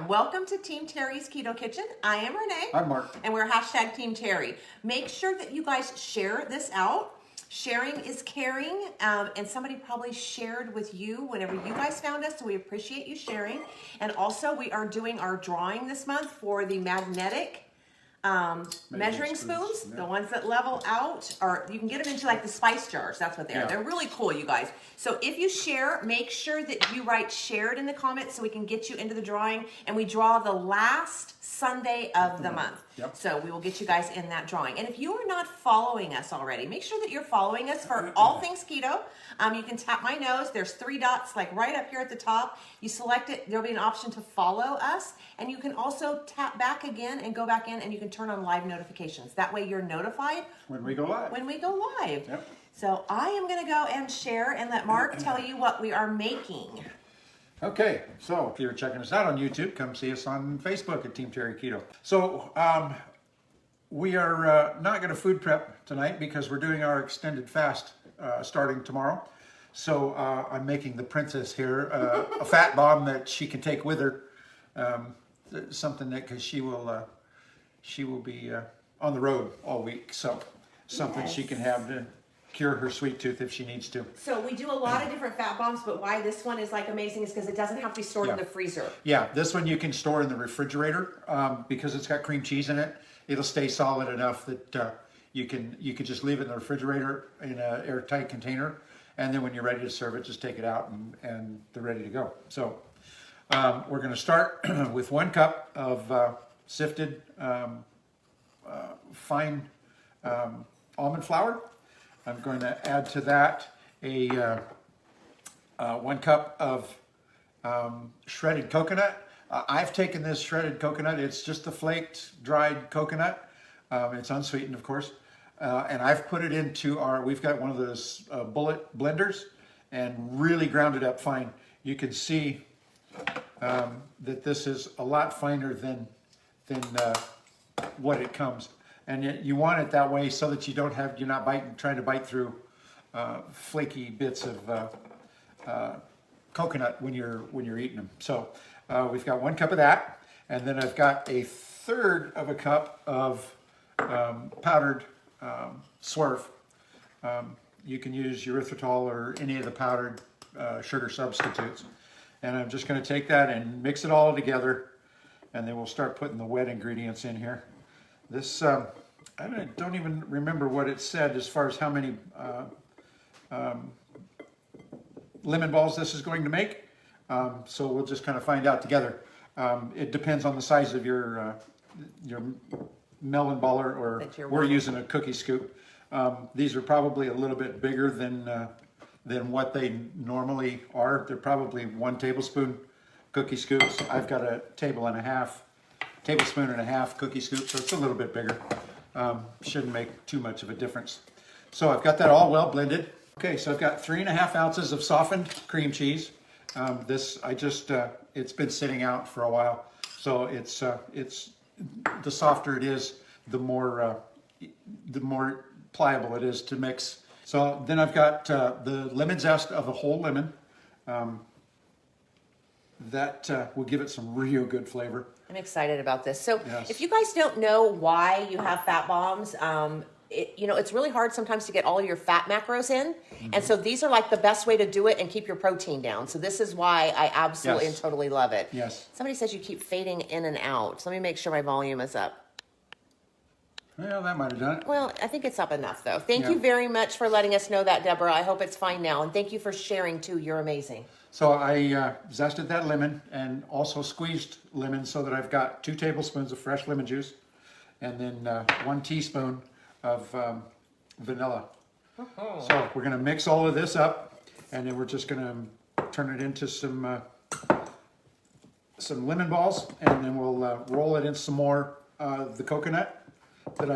Welcome to Team Terry's Keto Kitchen. I am Renee. I'm Mark. And we're hashtag Team Terry. Make sure that you guys share this out. Sharing is caring, and somebody probably shared with you whenever you guys found us, so we appreciate you sharing. And also, we are doing our drawing this month for the magnetic measuring spoons, the ones that level out, or you can get them into like the spice jars. That's what they are. Yeah. They're really cool, you guys. So if you share, make sure that you write shared in the comments so we can get you into the drawing. And we draw the last Sunday of the month. Yep. So we will get you guys in that drawing. And if you are not following us already, make sure that you're following us for all things keto. You can tap my nose. There's 3 dots like right up here at the top. You select it. There'll be an option to follow us. And you can also tap back again and go back in, and you can turn on live notifications. That way you're notified When we go live. when we go live. Yep. So I am going to go and share and let Mark tell you what we are making. Okay, so if you're checking us out on YouTube, come see us on Facebook at TeamTerry Keto. So we are not going to food prep tonight because we're doing our extended fast starting tomorrow. So I'm making the princess here a fat bomb that she can take with her. Something that, because she will be on the road all week. So something Yes. she can have to cure her sweet tooth if she needs to. So we do a lot of different fat bombs, but why this one is like amazing is because it doesn't have to be stored in the freezer. Yeah, this one you can store in the refrigerator because it's got cream cheese in it. It'll stay solid enough that you can just leave it in the refrigerator in an airtight container, and then when you're ready to serve it, just take it out and they're ready to go. So we're going to start with 1 cup of sifted fine almond flour. I'm going to add to that a 1 cup of shredded coconut. I've taken this shredded coconut. It's just the flaked, dried coconut. It's unsweetened, of course. And I've put it into we've got one of those bullet blenders and really ground it up fine. You can see that this is a lot finer than what it comes. And you want it that way so that you're not trying to bite through flaky bits of coconut when you're eating them. So we've got 1 cup of that, and then I've got a 1/3 of a cup of powdered swerve. You can use erythritol or any of the powdered sugar substitutes. And I'm just going to take that and mix it all together, and then we'll start putting the wet ingredients in here. This, I don't even remember what it said as far as how many lemon balls this is going to make. So we'll just kind of find out together. It depends on the size of your melon baller, or we're using a cookie scoop. These are probably a little bit bigger than what they normally are. They're probably 1 tablespoon cookie scoops. I've got a tablespoon and a half cookie scoop, so it's a little bit bigger. Shouldn't make too much of a difference. So I've got that all well blended. Okay, so I've got 3½ ounces of softened cream cheese. It's been sitting out for a while, so it's the softer it is, the more pliable it is to mix. So then I've got the lemon zest of a whole lemon. That will give it some real good flavor. I'm excited about this. So Yes. if you guys don't know why you have fat bombs, it's really hard sometimes to get all of your fat macros in. Mm-hmm. And so these are like the best way to do it and keep your protein down. So this is why I absolutely and totally love it. Yes. Somebody says you keep fading in and out. So let me make sure my volume is up. Well, that might have done it. Well, I think it's up enough, though. Thank you very much for letting us know that, Deborah. I hope it's fine now. And thank you for sharing, too. You're amazing. So I zested that lemon and also squeezed lemon so that I've got 2 tablespoons of fresh lemon juice, and then 1 teaspoon of vanilla. So we're going to mix all of this up, and then we're just going to turn it into some lemon balls, and then we'll roll it in some more the coconut that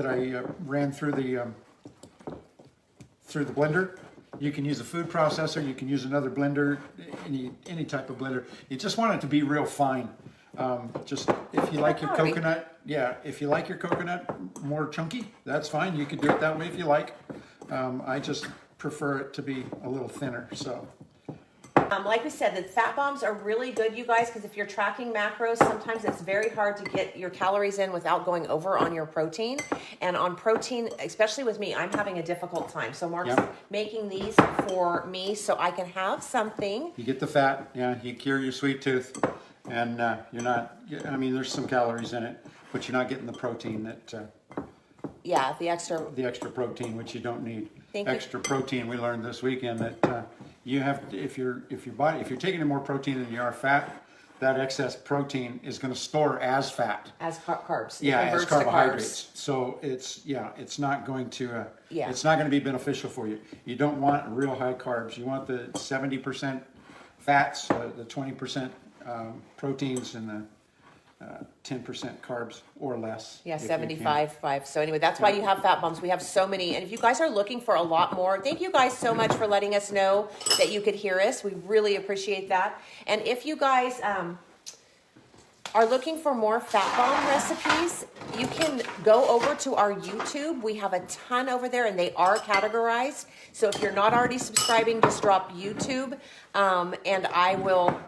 I ran through the blender. You can use a food processor. You can use another blender, any type of blender. You just want it to be real fine. Just if you like your coconut, if you like your coconut more chunky, that's fine. You can do it that way if you like. I just prefer it to be a little thinner. So Like we said, the fat bombs are really good, you guys, because if you're tracking macros, sometimes it's very hard to get your calories in without going over on your protein. And on protein, especially with me, I'm having a difficult time. So Mark's making these for me so I can have something. You get the fat, you cure your sweet tooth, and you're not, I mean, there's some calories in it, but you're not getting the protein that... the extra protein, which you don't need. Thank extra you. Protein. We learned this weekend that you have, if you're taking in more protein than you are fat, that excess protein is going to store as fat, as carbs. Yeah, as carbohydrates. Carbs. So it's not going to Yeah. it's not going to be beneficial for you. You don't want real high carbs. You want the 70% fats, the 20% proteins, and the 10% carbs or less. Yeah, 75. So anyway, that's why you have fat bombs. We have so many. And if you guys are looking for a lot more, thank you guys so much for letting us know that you could hear us. We really appreciate that. And if you guys are looking for more fat bomb recipes, you can go over to our YouTube. We have a ton over there and they are categorized. So if you're not already subscribing, just drop YouTube and I will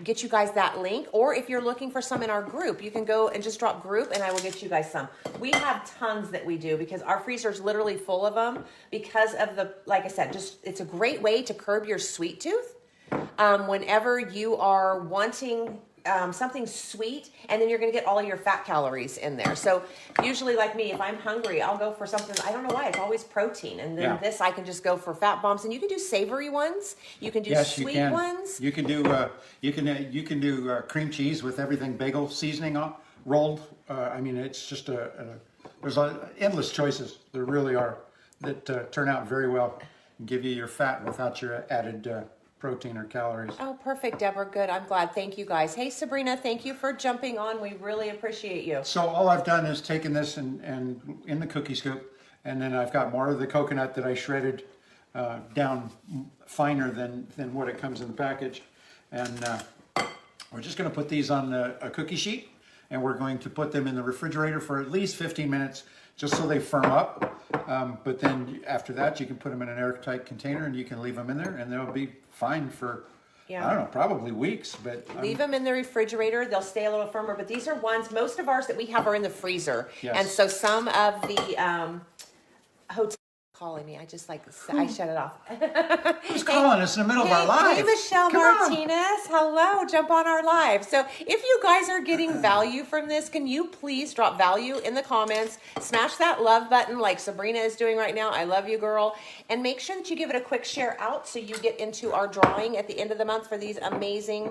get you guys that link. Or if you're looking for some in our group, you can go and just drop group and I will get you guys some. We have tons that we do because our freezer is literally full of them because of the, like I said, just it's a great way to curb your sweet tooth whenever you are wanting something sweet, and then you're going to get all of your fat calories in there. So usually, like me, if I'm hungry, I'll go for something. I don't know why. It's always protein, and then this I can just go for fat bombs. And you can do savory ones. You can do sweet ones. You can do cream cheese with everything bagel seasoning on rolled. I mean, it's just there's endless choices. There really are that turn out very well and give you your fat without your added protein or calories. Oh, perfect, Deborah. Good. I'm glad. Thank you, guys. Hey, Sabrina, thank you for jumping on. We really appreciate you. So all I've done is taken this and in the cookie scoop, and then I've got more of the coconut that I shredded down finer than what it comes in the package. And we're just going to put these on a cookie sheet, and we're going to put them in the refrigerator for at least 15 minutes just so they firm up. But then after that, you can put them in an airtight container and you can leave them in there and they'll be fine for, I don't know, probably weeks. But leave them in the refrigerator. They'll stay a little firmer. But these are ones, most of ours that we have are in the freezer. Yes. And so some of the hotel calling me. I shut it off. Who's calling us in the middle of our live? Hey, Michelle Martinez. Hello. Jump on our live. So if you guys are getting value from this, can you please drop value in the comments? Smash that love button like Sabrina is doing right now. I love you, girl. And make sure that you give it a quick share out so you get into our drawing at the end of the month for these amazing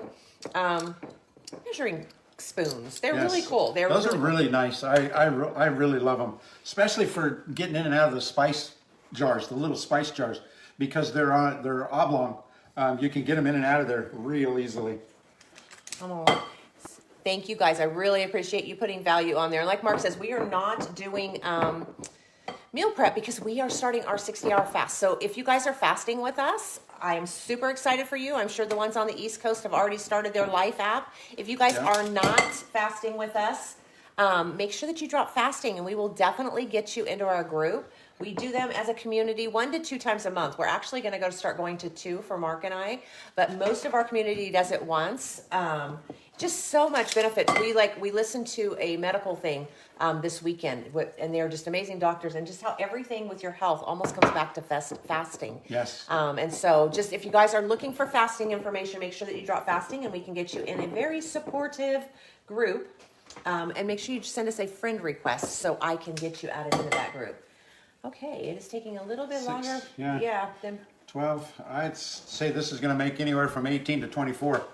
measuring spoons. They're really cool. Those are really nice. I really love them, especially for getting in and out of the spice jars, the little spice jars, because they're oblong. You can get them in and out of there real easily. Oh, thank you guys. I really appreciate you putting value on there. And like Mark says, we are not doing meal prep because we are starting our 60-hour fast. So if you guys are fasting with us, I am super excited for you. I'm sure the ones on the East Coast have already started their Life app. If you guys are not fasting with us, make sure that you drop fasting and we will definitely get you into our group. We do them as a community 1 to 2 times a month. We're actually going to start going to 2 for Mark and I, but most of our community does it once. Just so much benefits. We listened to a medical thing this weekend, and they're just amazing doctors, and just how everything with your health almost comes back to fasting. Yes. And so just if you guys are looking for fasting information, make sure that you drop fasting, and we can get you in a very supportive group. And make sure you send us a friend request so I can get you added into that group. Okay, it is taking a little bit longer. Yeah. Then 12. I'd say this is going to make anywhere from 18 to 24.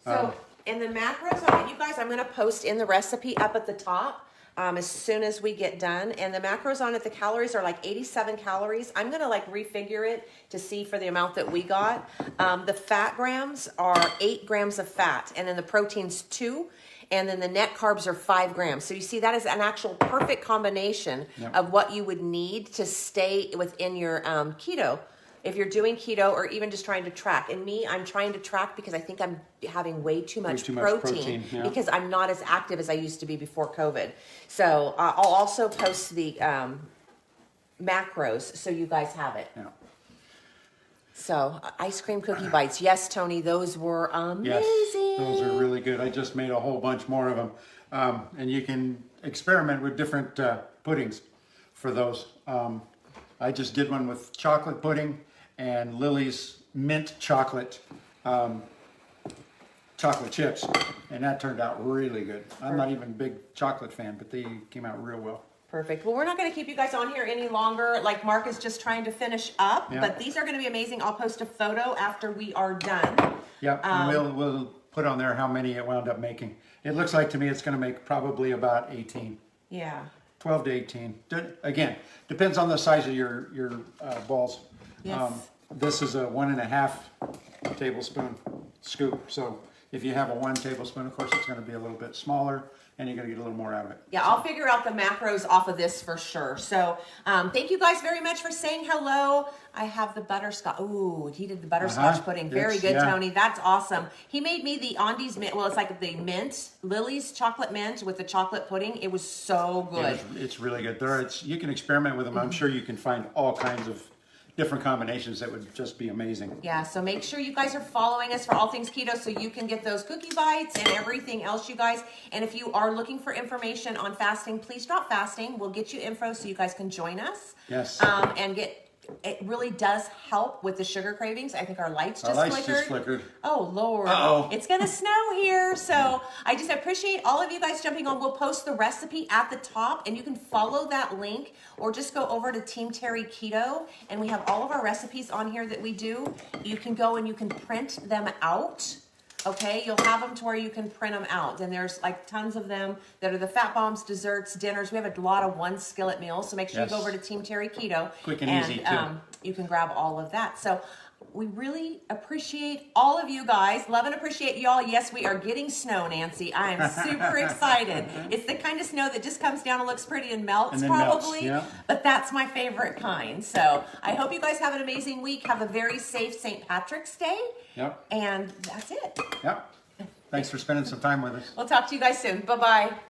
So, in the macros on it, you guys, I'm going to post in the recipe up at the top as soon as we get done. And the macros on it, the calories are like 87 calories. I'm going to refigure it to see for the amount that we got. The fat grams are 8 grams of fat, and then the protein's 2. And then the net carbs are 5 grams. So you see that is an actual perfect combination of what you would need to stay within your keto. If you're doing keto or even just trying to track. And me, I'm trying to track because I think I'm having way too much protein because I'm not as active as I used to be before COVID. So I'll also post the macros so you guys have it. Yeah. So ice cream cookie bites. Yes, Tony, those were amazing. Yes, those are really good. I just made a whole bunch more of them. And you can experiment with different puddings for those. I just did one with chocolate pudding and Lily's mint chocolate chocolate chips, and that turned out really good. I'm not even a big chocolate fan, but they came out real well. Perfect. Well, we're not going to keep you guys on here any longer. Like Mark is just trying to finish up, but these are going to be amazing. I'll post a photo after we are done. Yep, and we'll put on there how many it wound up making. It looks like to me it's going to make probably about 18. Yeah. 12 to 18. Again, depends on the size of your balls. Yes. This is a 1.5 tablespoon scoop. So if you have a 1 tablespoon, of course, it's going to be a little bit smaller, and you're going to get a little more out of it. Yeah, I'll figure out the macros off of this for sure. So thank you guys very much for saying hello. I have the butterscotch. Ooh, he did the butterscotch pudding. Very good, Tony. That's awesome. He made me the Andes mint. Well, it's like the mint, Lily's chocolate mint with the chocolate pudding. It was so good. It's really good. You can experiment with them. I'm sure you can find all kinds of different combinations that would just be amazing. Yeah, so make sure you guys are following us for all things keto so you can get those cookie bites and everything else, you guys. And if you are looking for information on fasting, please drop fasting. We'll get you info so you guys can join us. Yes. And it really does help with the sugar cravings. I think our lights just flickered. Oh, Lord. Uh-oh. It's going to snow here. So I just appreciate all of you guys jumping on. We'll post the recipe at the top, and you can follow that link or just go over to TeamTerry Keto, and we have all of our recipes on here that we do. You can go and you can print them out. Okay, you'll have them to where you can print them out. And there's like tons of them that are the fat bombs, desserts, dinners. We have a lot of one skillet meals. So make sure you go over to TeamTerry Keto. Quick and easy too. You can grab all of that. So we really appreciate all of you guys. Love and appreciate y'all. Yes, we are getting snow, Nancy. I am super excited. It's the kind of snow that just comes down and looks pretty and melts probably. Melts, but that's my favorite kind. So I hope you guys have an amazing week. Have a very safe St. Patrick's Day. Yep. And that's it. Yep. Thanks for spending some time with us. We'll talk to you guys soon. Bye-bye.